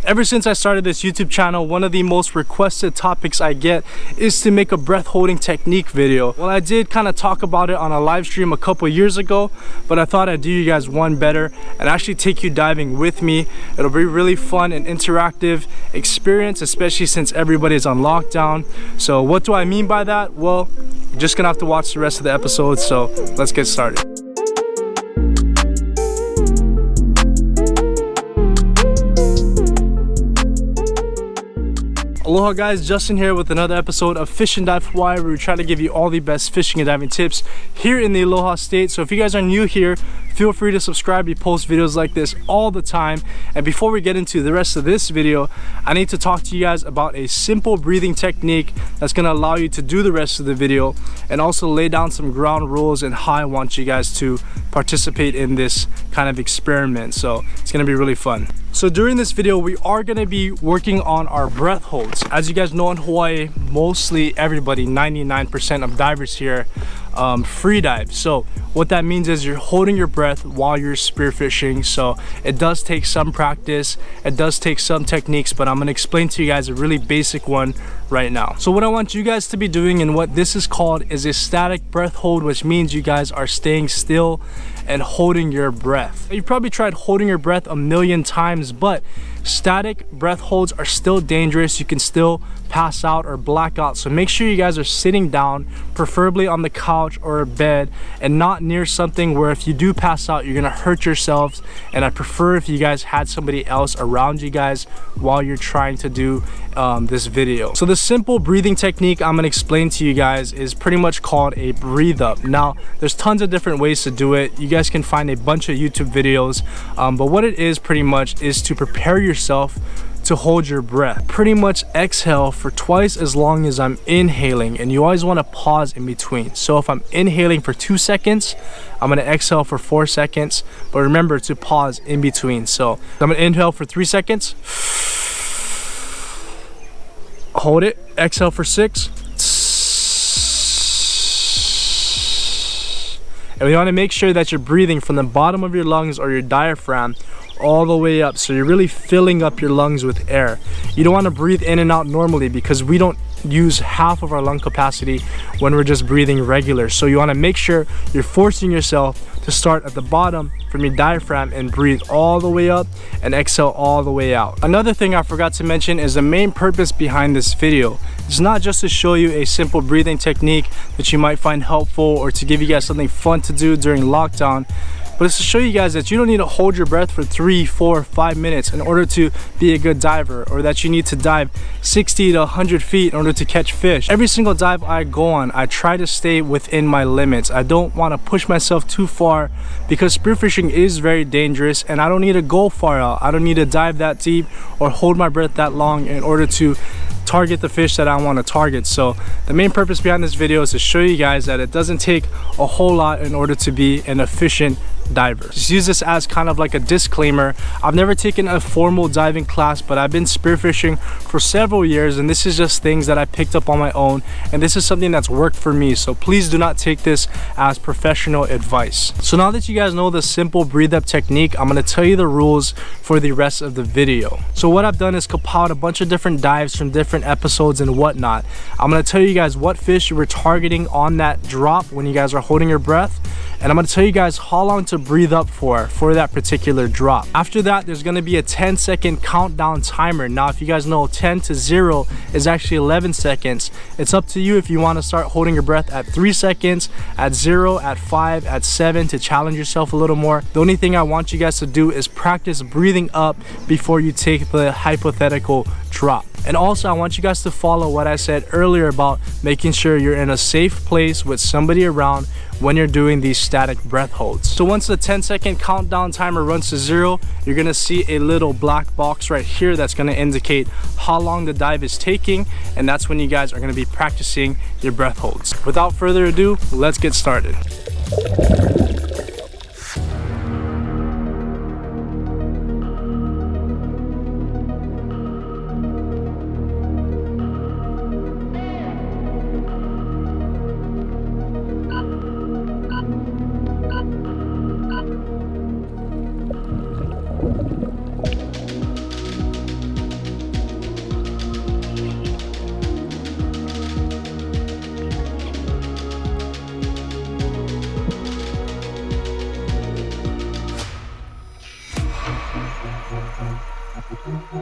Ever since I started this YouTube channel, one of the most requested topics I get is to make a breath holding technique video. Well, I did kind of talk about it on a live stream a couple years ago, but I thought I'd do you guys one better and actually take you diving with me. It'll be really fun and interactive experience, especially since everybody's on lockdown. So what do I mean by that? Well, you're just gonna have to watch the rest of the episode, so let's get started. Aloha guys, Justin here with another episode of Fish and Dive Hawaii, where we try to give you all the best fishing and diving tips here in the Aloha state. So if you guys are new here, feel free to subscribe. We post videos like this all the time. And before we get into the rest of this video, I need to talk to you guys about a simple breathing technique that's going to allow you to do the rest of the video, and also lay down some ground rules and how I want you guys to participate in this kind of experiment. So it's going to be really fun. So during this video, we are going to be working on our breath holds. As you guys know, in Hawaii, mostly everybody, 99% of divers here, free dive. So what that means is you're holding your breath while you're spearfishing. So it does take some practice, it does take some techniques, but I'm going to explain to you guys a really basic one right now. So what I want you guys to be doing, and what this is called, is a static breath hold, which means you guys are staying still and holding your breath. You've probably tried holding your breath a million times, but static breath holds are still dangerous. You can still pass out or black out. So make sure you guys are sitting down, preferably on the couch or a bed, and not near something where if you do pass out, you're gonna hurt yourselves. And I prefer if you guys had somebody else around you guys while you're trying to do this video. So the simple breathing technique I'm gonna explain to you guys is pretty much called a breathe up. Now, there's tons of different ways to do it. You guys can find a bunch of YouTube videos, but what it is pretty much is to prepare yourself to hold your breath. Pretty much exhale for twice as long as I'm inhaling, and you always want to pause in between. So if I'm inhaling for 2 seconds, I'm going to exhale for 4 seconds, but remember to pause in between. So I'm going to inhale for 3 seconds, hold it, exhale for 6, and we want to make sure that you're breathing from the bottom of your lungs or your diaphragm all the way up, so you're really filling up your lungs with air. You don't want to breathe in and out normally, because we don't use half of our lung capacity when we're just breathing regular. So you want to make sure you're forcing yourself to start at the bottom from your diaphragm and breathe all the way up and exhale all the way out. Another thing I forgot to mention is the main purpose behind this video. It's not just to show you a simple breathing technique that you might find helpful, or to give you guys something fun to do during lockdown, but it's to show you guys that you don't need to hold your breath for 3, 4, 5 minutes in order to be a good diver, or that you need to dive 60 to 100 feet in order to catch fish. Every single dive I go on, I try to stay within my limits. I don't want to push myself too far, because spearfishing is very dangerous, and I don't need to go far out. I don't need to dive that deep or hold my breath that long in order to target the fish that I want to target. So the main purpose behind this video is to show you guys that it doesn't take a whole lot in order to be an efficient diver. Just use this as kind of like a disclaimer. I've never taken a formal diving class, but I've been spearfishing for several years, and this is just things that I picked up on my own, and this is something that's worked for me. So please do not take this as professional advice. So now that you guys know the simple breathe up technique, I'm going to tell you the rules for the rest of the video. So what I've done is compiled a bunch of different dives from different episodes and whatnot. I'm going to tell you guys what fish you were targeting on that drop when you guys are holding your breath, and I'm going to tell you guys how long to breathe up for that particular drop. After that, there's going to be a 10-second countdown timer. Now, if you guys know, 10 to 0 is actually 11 seconds. It's up to you if you want to start holding your breath at 3 seconds, at 0, at 5, at 7, to challenge yourself a little more. The only thing I want you guys to do is practice breathing up before you take the hypothetical drop. And also, I want you guys to follow what I said earlier about making sure you're in a safe place with somebody around when you're doing these static breath holds. So once the 10-second countdown timer runs to 0, you're gonna see a little black box right here that's gonna indicate how long the dive is taking, and that's when you guys are gonna be practicing your breath holds. Without further ado, let's get started. Yeah,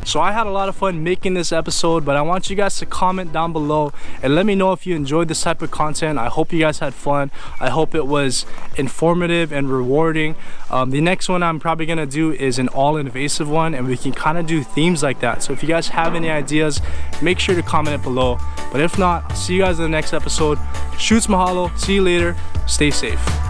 So I had a lot of fun making this episode, but I want you guys to comment down below and let me know if you enjoyed this type of content. I hope you guys had fun. I hope it was informative and rewarding. The next one I'm probably gonna do is an all-invasive one, and we can kind of do themes like that. So if you guys have any ideas, make sure to comment it below. But if not, I'll see you guys in the next episode. Shoots mahalo. See you later. Stay safe.